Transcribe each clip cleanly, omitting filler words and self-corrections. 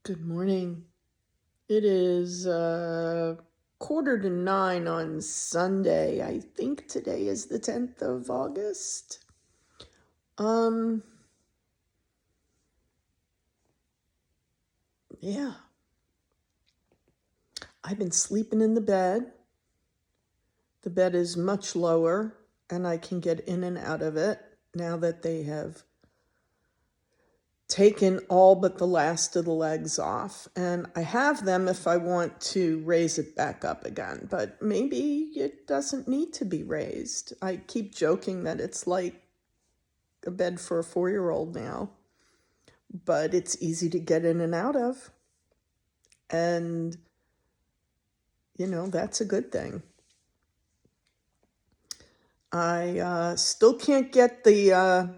Good morning. It is 8:45 on Sunday. I think today is the 10th of August. Um, yeah, I've been sleeping in the bed. The bed is much lower and I can get in and out of it now that they have taken all but the last of the legs off. And I have them if I want to raise it back up again, but maybe it doesn't need to be raised. I keep joking that it's like a bed for a 4-year-old now, but it's easy to get in and out of. And, that's a good thing. I still can't get the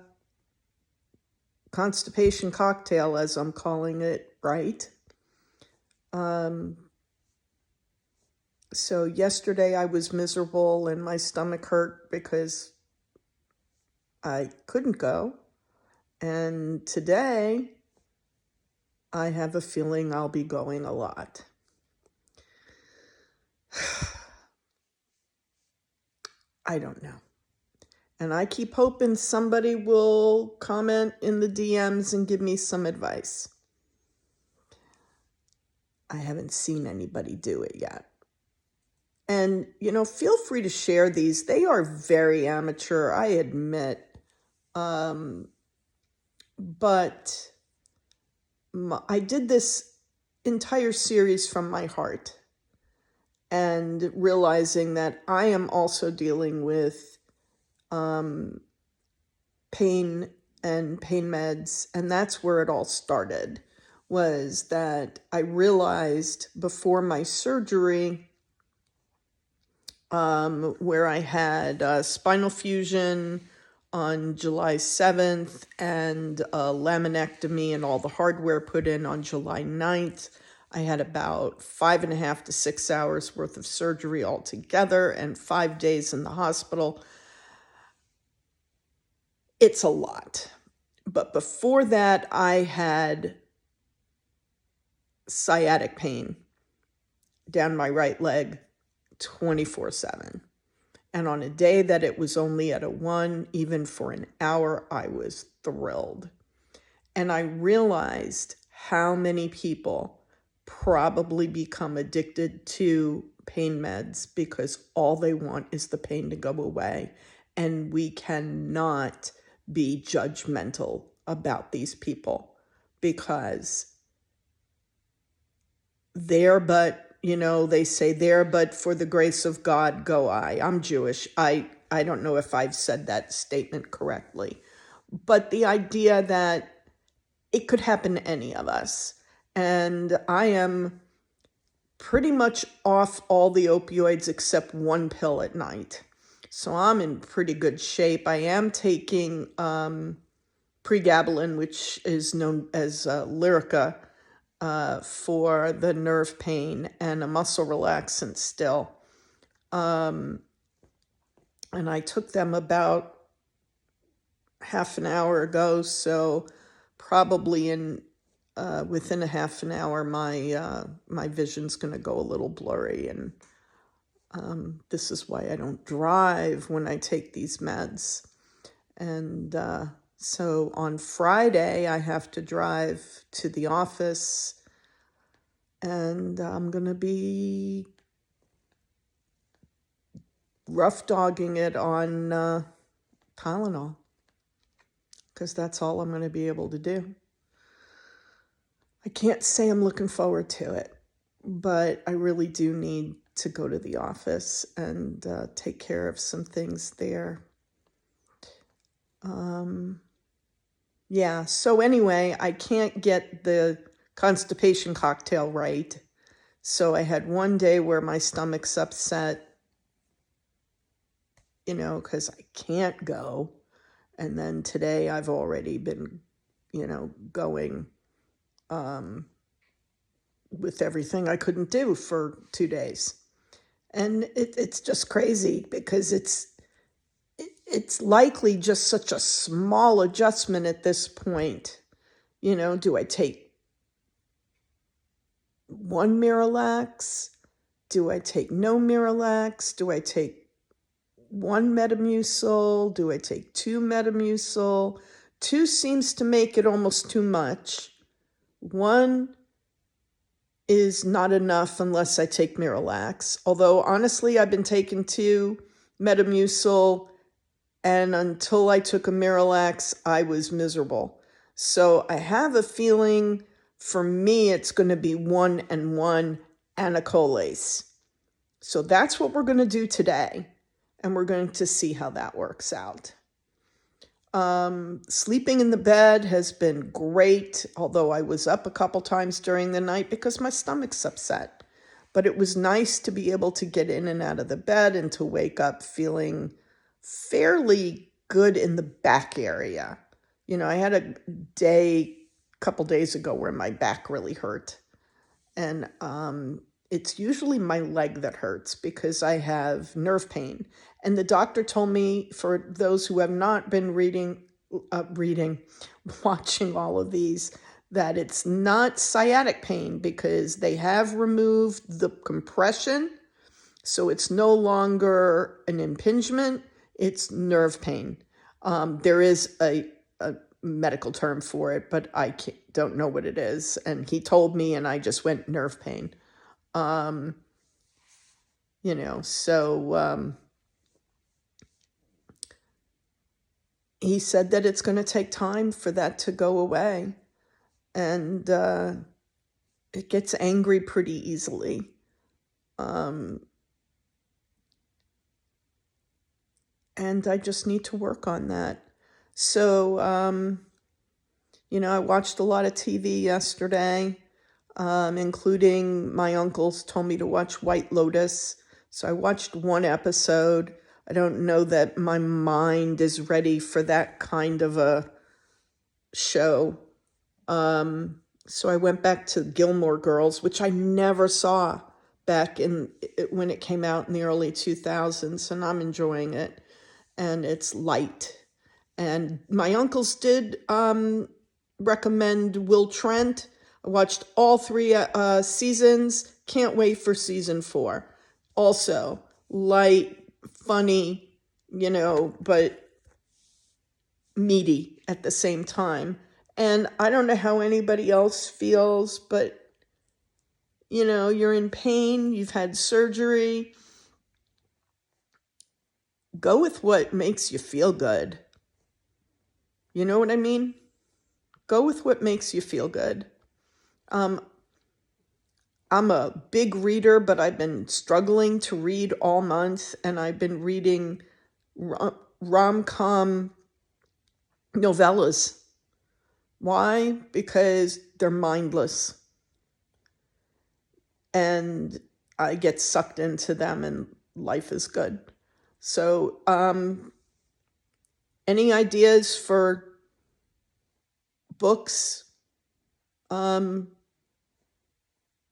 constipation cocktail, as I'm calling it, right. So yesterday I was miserable and my stomach hurt because I couldn't go. And today I have a feeling I'll be going a lot. I don't know. And I keep hoping somebody will comment in the DMs and give me some advice. I haven't seen anybody do it yet. And, feel free to share these. They are very amateur, I admit. But I did this entire series from my heart and realizing that I am also dealing with pain and pain meds, and that's where it all started, was that I realized before my surgery, where I had spinal fusion on July 7th and a laminectomy and all the hardware put in on July 9th. I had about 5.5 to 6 hours worth of surgery altogether and 5 days in the hospital. It's a lot. But before that, I had sciatic pain down my right leg 24/7. And on a day that it was only at a 1, even for an hour, I was thrilled. And I realized how many people probably become addicted to pain meds because all they want is the pain to go away. And we cannot be judgmental about these people because they're but, they say there but for the grace of God go I. I'm Jewish. I don't know if I've said that statement correctly. But the idea that it could happen to any of us. And I am pretty much off all the opioids except one pill at night. So I'm in pretty good shape. I am taking pregabalin, which is known as Lyrica, for the nerve pain, and a muscle relaxant still. And I took them about half an hour ago, so probably within a half an hour, my vision's going to go a little blurry, and this is why I don't drive when I take these meds. And so on Friday, I have to drive to the office, and I'm going to be rough dogging it on Tylenol, because that's all I'm going to be able to do. I can't say I'm looking forward to it, but I really do need to go to the office and take care of some things there. Yeah, so anyway, I can't get the constipation cocktail right. So I had one day where my stomach's upset, because I can't go. And then today I've already been, going with everything I couldn't do for 2 days. And it's just crazy because it's likely just such a small adjustment at this point. Do I take one Miralax? Do I take no Miralax? Do I take one Metamucil? Do I take two Metamucil? Two seems to make it almost too much. One is not enough unless I take Miralax. Although, honestly, I've been taking two Metamucil, and until I took a Miralax, I was miserable. So I have a feeling for me it's going to be 1 and 1 anacolase. So that's what we're going to do today, and we're going to see how that works out. Sleeping in the bed has been great, although I was up a couple times during the night because my stomach's upset. But it was nice to be able to get in and out of the bed and to wake up feeling fairly good in the back area. You know, I had a couple days ago where my back really hurt. And it's usually my leg that hurts because I have nerve pain. And the doctor told me, for those who have not been watching all of these, that it's not sciatic pain because they have removed the compression. So it's no longer an impingement, it's nerve pain. There is a medical term for it, but I don't know what it is. And he told me, and I just went nerve pain. You know, so he said that it's going to take time for that to go away. And it gets angry pretty easily. And I just need to work on that. So, you know, I watched a lot of TV yesterday, including my uncles told me to watch White Lotus. So I watched one episode. I don't know that my mind is ready for that kind of a show. So I went back to Gilmore Girls, which I never saw back when it came out in the early 2000s, and I'm enjoying it. And it's light. And my uncles did recommend Will Trent. I watched all 3 seasons. Can't wait for season 4. Also, light, funny, you know, but meaty at the same time. And I don't know how anybody else feels, but, you know, you're in pain, you've had surgery. Go with what makes you feel good. You know what I mean? Go with what makes you feel good. I'm a big reader, but I've been struggling to read all month, and I've been reading rom-com novellas. Why? Because they're mindless. And I get sucked into them, and life is good. So, any ideas for books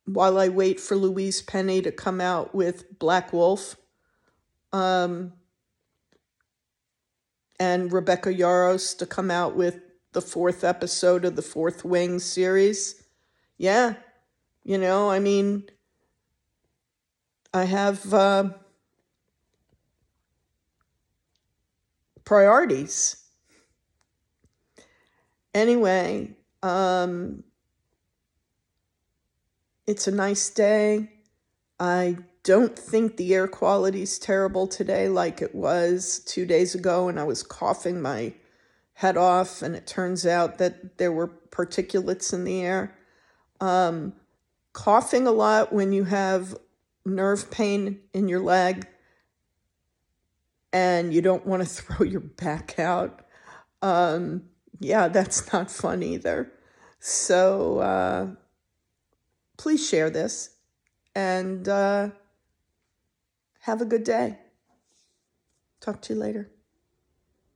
while I wait for Louise Penny to come out with Black Wolf, and Rebecca Yarros to come out with the 4th episode of the Fourth Wing series? Yeah, you know, I mean, I have priorities. Anyway, it's a nice day. I don't think the air quality is terrible today like it was 2 days ago, and I was coughing my head off, and it turns out that there were particulates in the air. Coughing a lot when you have nerve pain in your leg and you don't want to throw your back out. Yeah, that's not fun either. So please share this and have a good day. Talk to you later.